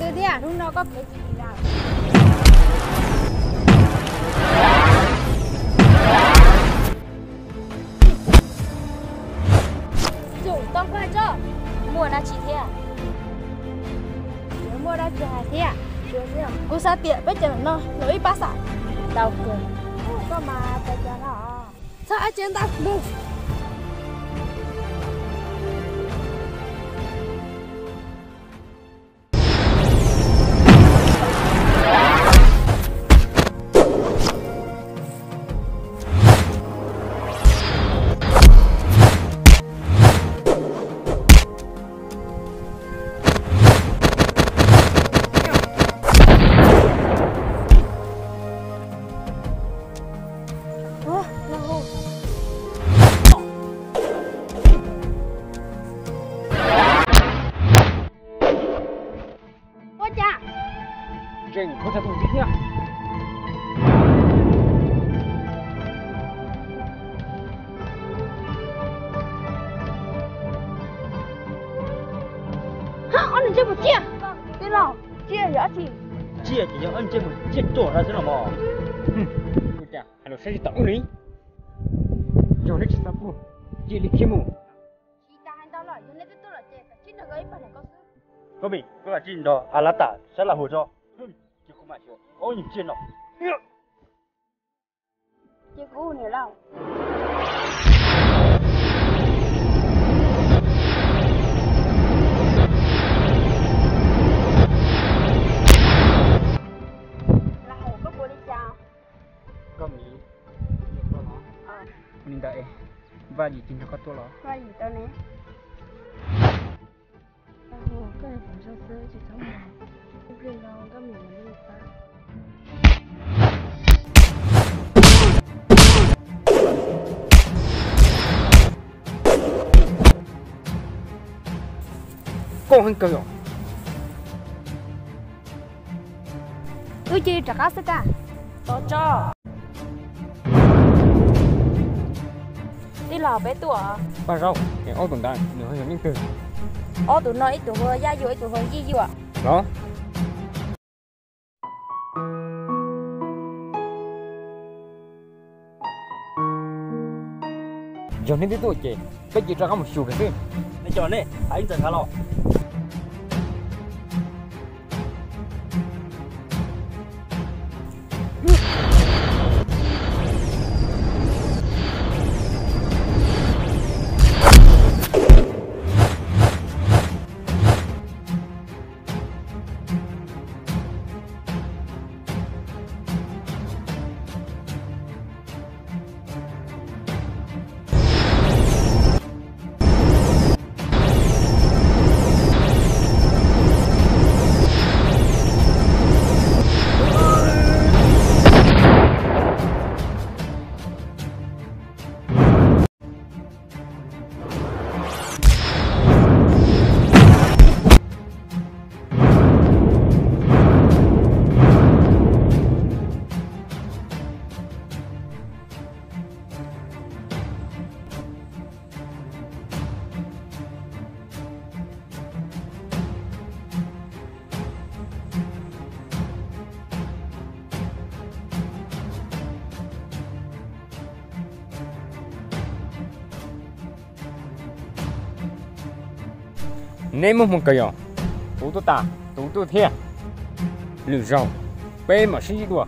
tư thế à, lúc nó có cái gì nào. Chủ tông qua cho. Mua đã chỉ thế à? Nếu mua đã chỉ hai thế à? Chưa thế à? Cô sao tiện bây giờ nó ít bát sản. Đau cười. Có mà tại cho nó. Sao ai trên tao bu? Trình không thể tùng tí nhá. Hả, anh chơi một chia. Thế nào? Chia giá trị. Chia chỉ cho anh chơi một chia trổ ra thế nào mà. Ôi chà, anh nó sẽ đi tổng lý. Rồi nó chỉ sắp mua. Chia đi kia mua. Chị ta hay tao lại, cho nên tôi là trẻ, chứ nó gây phải là có sự. Có bị, có là chuyện đó, à lá tả sẽ là hồ cho. Chứ không phải chưa. Ôi nhìn chuyện nào. Chứ cô nhiều đâu. Là hồ có bố đi chào. Có mỹ. Mình đợi. Và gì chính cho có tôi đó. Và gì tao nè. Hồ cái này phải sao sơ chỉ sống mà. Cái nó có mình đi ta. Con hơn cơ rồi. Ui chi trả cá sức à? Tao cho. Đi lò bé tuổi. Bà rau, cái ô tồn tại, nữa hơn những từ. Ô tụi nó ít tụi hơi da dụ ít tụi hơi gì à? Đó. Giờ nên tới tuổi chị, cái gì cho có một số cái gì. Để cho này, hãy dần khá lọ. Nên một cái gì? Tú ta, tú thiệt. Lửa rau, bé mà xí đùa.